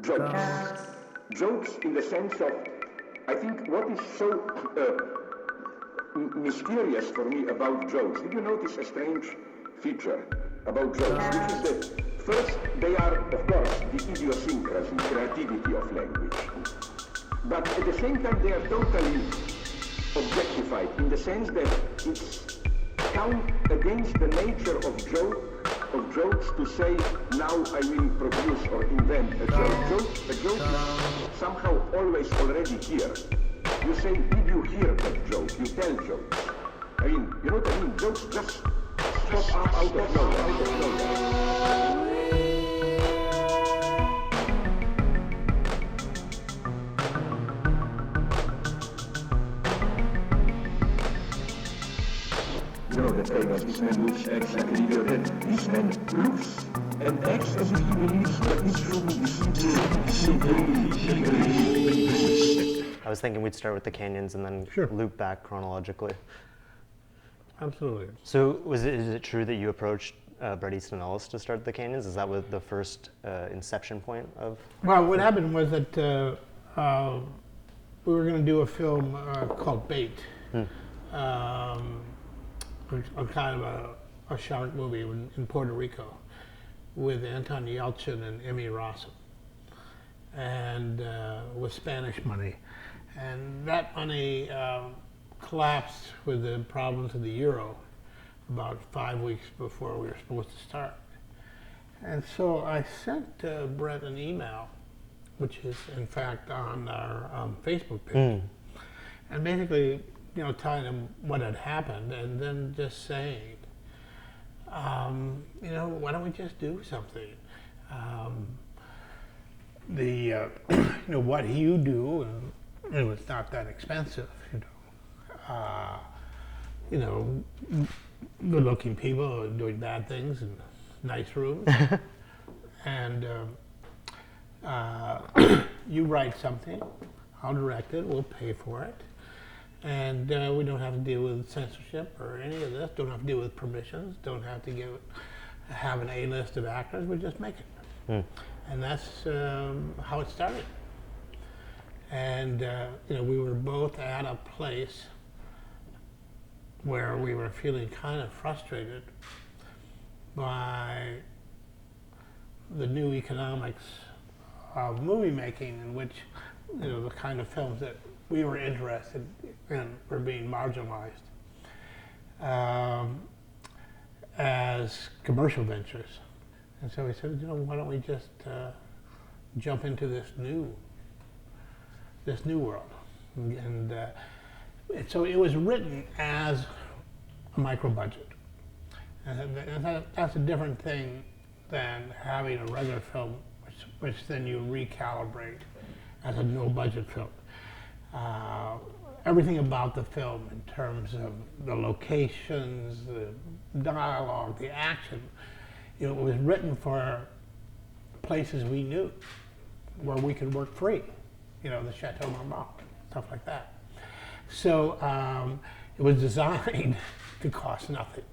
jokes. Jokes in the sense of, I think what is so mysterious for me about jokes, did you notice a strange feature about jokes, which is that first they are, of course, the idiosyncrasy, creativity of language. But at the same time they are totally objectified in the sense that it's count against the nature of jokes to say, now I will produce or invent a joke. A joke is somehow always already here. You say, did you hear that joke? You tell jokes. I mean, you know what I mean? Jokes just pop up out of nowhere. You know the famous, this man looks X like an idiot. This man looks and acts as if he believes that this film is simply I was thinking we'd start with the canyons and then loop back chronologically. Absolutely. So is it true that you approached Bret Easton Ellis to start the canyons? Is that what the first inception point of? Well, what happened was that we were going to do a film called Bait. A kind of a shark movie in Puerto Rico with Anton Yelchin and Emmy Rossum, and with Spanish money. And that money collapsed with the problems of the euro about 5 weeks before we were supposed to start. And so I sent Bret an email, which is in fact on our Facebook page, and basically, you know, telling him what had happened, and then just saying, you know, why don't we just do something? You know, what you do, and it was not that expensive, you know, good-looking people doing bad things in nice rooms, and you write something, I'll direct it, we'll pay for it. And we don't have to deal with censorship or any of this, don't have to deal with permissions, don't have to have an A-list of actors, we just make it. And that's how it started. And you know, we were both at a place where we were feeling kind of frustrated by the new economics of movie making, in which, you know, the kind of films that we were interested in were being marginalized as commercial ventures. And so we said, you know, why don't we just jump into this new world? And so it was written as a micro budget. And that's a different thing than having a regular film, which then you recalibrate as a no budget film. Everything about the film in terms of the locations, the dialogue, the action, you know, it was written for places we knew where we could work free, you know, the Chateau Marmont, stuff like that. So it was designed to cost nothing.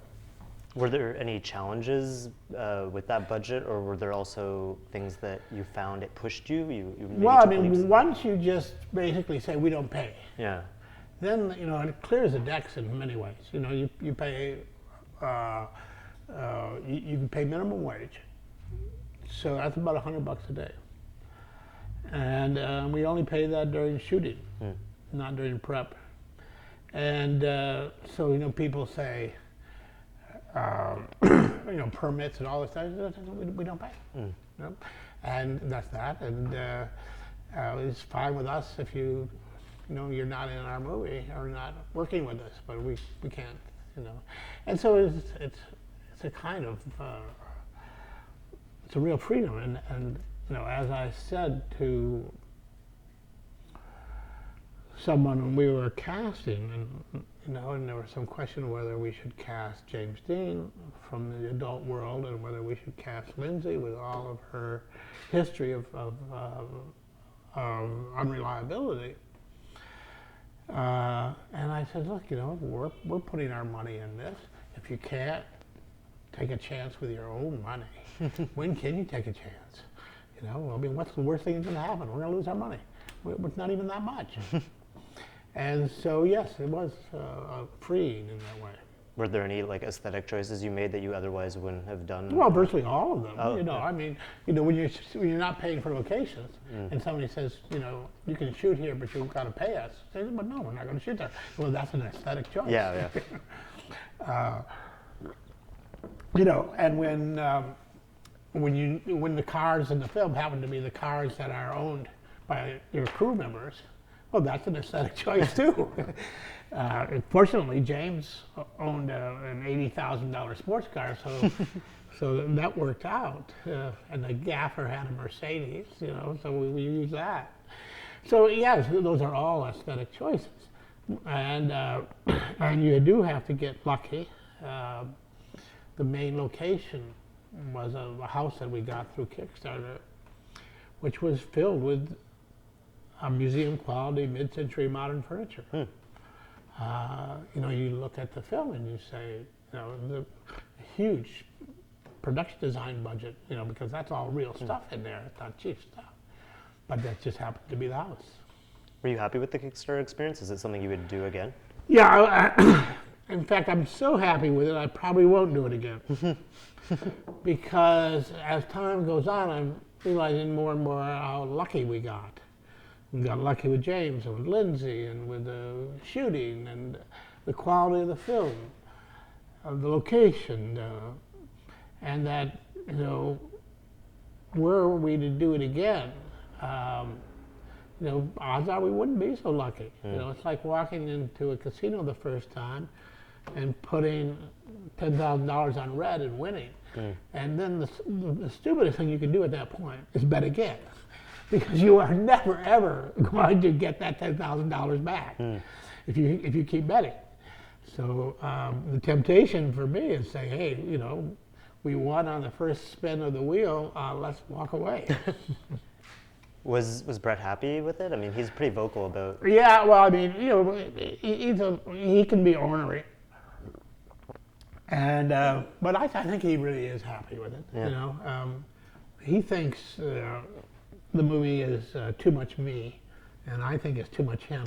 Were there any challenges with that budget, or were there also things that you found it pushed you? Well, I mean, once you just basically say we don't pay, yeah, then, you know, it clears the decks in many ways. You know, you pay you can pay minimum wage, so that's about $100 a day, and we only pay that during shooting, not during prep. And so, you know, people say, you know, permits and all this stuff, we don't pay. You know? And that's that. And it's fine with us if you know, you're not in our movie or not working with us, but we can't, you know. And so it's a kind of, it's a real freedom. And you know, as I said to someone when we were casting, and you know, and there was some question whether we should cast James Dean from the adult world, and whether we should cast Lindsay with all of her history of unreliability. And I said, look, you know, we're putting our money in this. If you can't take a chance with your own money, when can you take a chance? You know, I mean, what's the worst thing that's going to happen? We're going to lose our money. It's not even that much. And so, yes, it was freeing in that way. Were there any like aesthetic choices you made that you otherwise wouldn't have done? Well, virtually all of them. Oh, you know, yeah. I mean, you know, when you're not paying for locations, and somebody says, you know, you can shoot here, but you've got to pay us. Say, but no, we're not going to shoot there. Well, that's an aesthetic choice. Yeah, yeah. You know, and when the cars in the film happen to be the cars that are owned by your crew members, well, that's an aesthetic choice too. Fortunately, James owned an $80,000 sports car, so that worked out. And the gaffer had a Mercedes, you know, so we used that. So yes, those are all aesthetic choices, and you do have to get lucky. The main location was a house that we got through Kickstarter, which was filled with museum quality mid-century modern furniture. You know, you look at the film and you say, you know, the huge production design budget, you know, because that's all real stuff in there. It's not cheap stuff. But that just happened to be the house. Were you happy with the Kickstarter experience? Is it something you would do again? Yeah, in fact, I'm so happy with it, I probably won't do it again. Because as time goes on, I'm realizing more and more how lucky we got. We got lucky with James and with Lindsay and with the shooting and the quality of the film, of the location, and that, you know, were we to do it again, you know, odds are we wouldn't be so lucky. You know, it's like walking into a casino the first time and putting $10,000 on red and winning. And then the stupidest thing you can do at that point is bet again. Because you are never, ever going to get that $10,000 back if you keep betting. So the temptation for me is say, hey, you know, we won on the first spin of the wheel, let's walk away. Was Bret happy with it? I mean, he's pretty vocal about. Yeah, well, I mean, you know, he can be ornery. And but I think he really is happy with it. Yeah. You know, he thinks the movie is too much me, and I think it's too much him.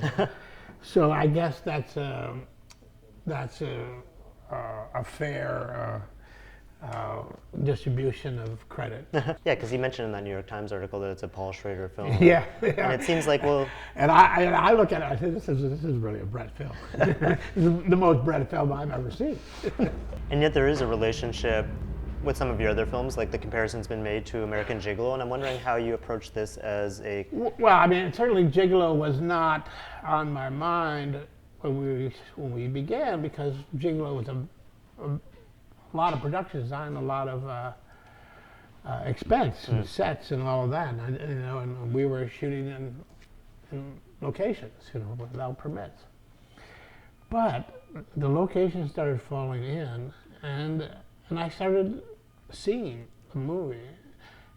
So I guess that's a fair distribution of credit. Yeah, because he mentioned in that New York Times article that it's a Paul Schrader film. Yeah. And it seems like, well. And I look at it, I say, this is really a Bret film. This is the most Bret film I've ever seen. And yet there is a relationship with some of your other films, like the comparison's been made to American Gigolo, and I'm wondering how you approach this as a. Well, I mean, certainly Gigolo was not on my mind when we began, because Gigolo was a lot of production design, a lot of expense and sets and all of that, and, you know, and we were shooting in locations, you know, without permits. But the locations started falling in, and I started seeing the movie,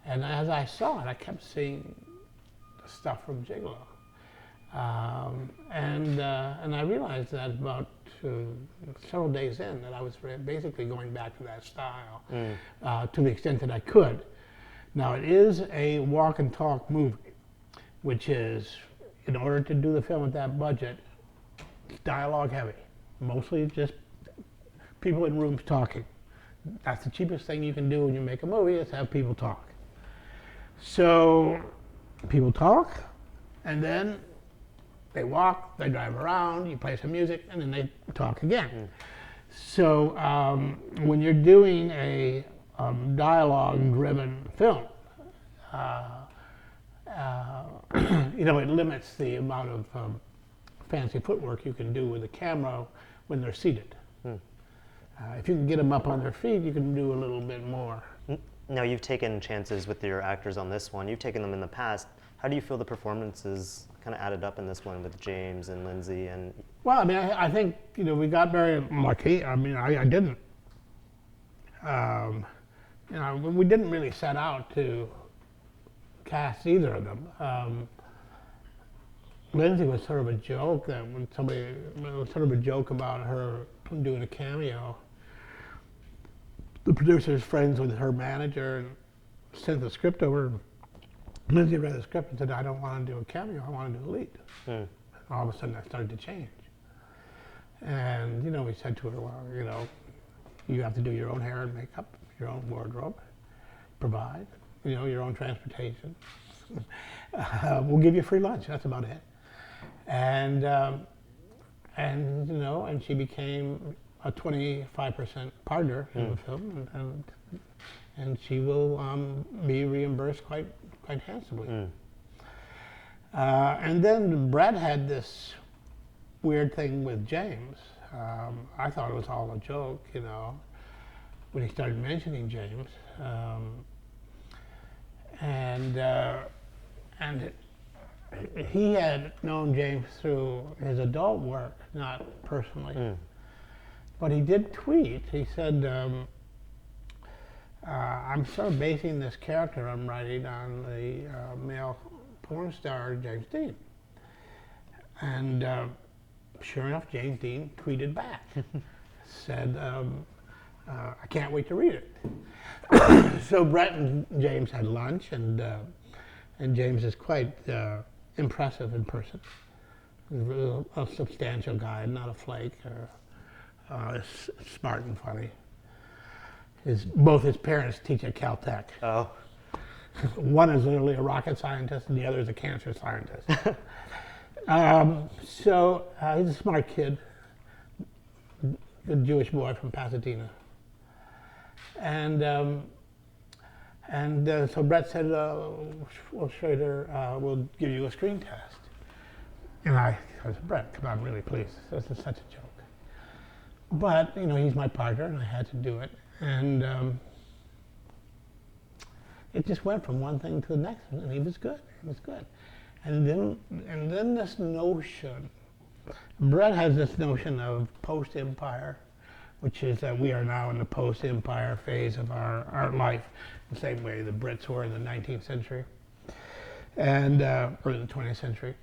and as I saw it, I kept seeing the stuff from Gigolo, and I realized that about several days in that I was basically going back to that style to the extent that I could. Now, it is a walk and talk movie, which is, in order to do the film at that budget, it's dialogue heavy, mostly just people in rooms talking. That's the cheapest thing you can do when you make a movie, is have people talk. So people talk, and then they walk, they drive around, you play some music, and then they talk again. So when you're doing a dialogue-driven film, you know, it limits the amount of fancy footwork you can do with the camera when they're seated. If you can get them up on their feet, you can do a little bit more. Now, you've taken chances with your actors on this one. You've taken them in the past. How do you feel the performances kind of added up in this one with James and Lindsay? And well, I mean, I think, you know, we got very lucky. I mean, I didn't. You know, we didn't really set out to cast either of them. Lindsay was sort of a joke, that when somebody, it was sort of a joke about her doing a cameo. The producer's friends with her manager and sent the script over. Lindsay read the script and said, I don't want to do a cameo, I want to do a lead. And all of a sudden that started to change. And, you know, we said to her, well, you know, you have to do your own hair and makeup, your own wardrobe, provide, you know, your own transportation. We'll give you free lunch, that's about it. And you know, and she became a 25% partner in the film, and she will be reimbursed quite handsomely. And then Bret had this weird thing with James. I thought it was all a joke, you know, when he started mentioning James. And he had known James through his adult work, not personally. But he did tweet. He said, I'm sort of basing this character I'm writing on the male porn star James Dean. And sure enough, James Dean tweeted back, said, I can't wait to read it. So Bret and James had lunch, and James is quite impressive in person. He's a substantial guy, not a flake, or smart and funny. Both his parents teach at Caltech. Oh. One is literally a rocket scientist, and the other is a cancer scientist. So he's a smart kid, good Jewish boy from Pasadena. And so Bret said, well, Schrader, we'll give you a screen test. And I said, Bret, come on, really, please. This is such a joke. But, you know, he's my partner, and I had to do it. And it just went from one thing to the next, and he was good. He was good. And then this notion, Bret has this notion of post-Empire, which is that we are now in the post-Empire phase of our life, the same way the Brits were in the 19th century, and or the 20th century,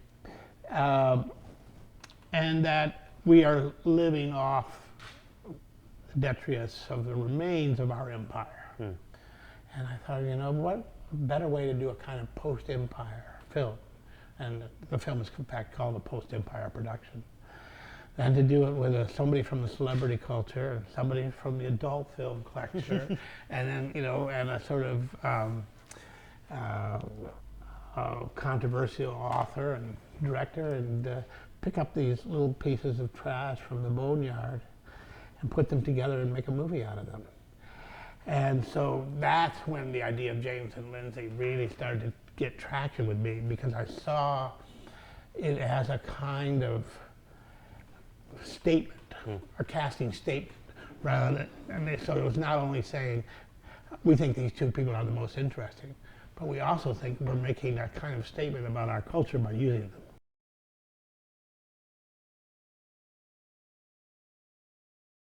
and that we are living off the detritus of the remains of our empire. And I thought, you know, what better way to do a kind of post-Empire film, and the film is in fact called a post-Empire production, than to do it with somebody from the celebrity culture and somebody from the adult film culture, and then, you know, and a sort of controversial author and director, and pick up these little pieces of trash from the boneyard and put them together and make a movie out of them. And so that's when the idea of James and Lindsay really started to get traction with me, because I saw it as a kind of statement, a casting statement, rather than, so it was not only saying, we think these two people are the most interesting, but we also think we're making that kind of statement about our culture by using them.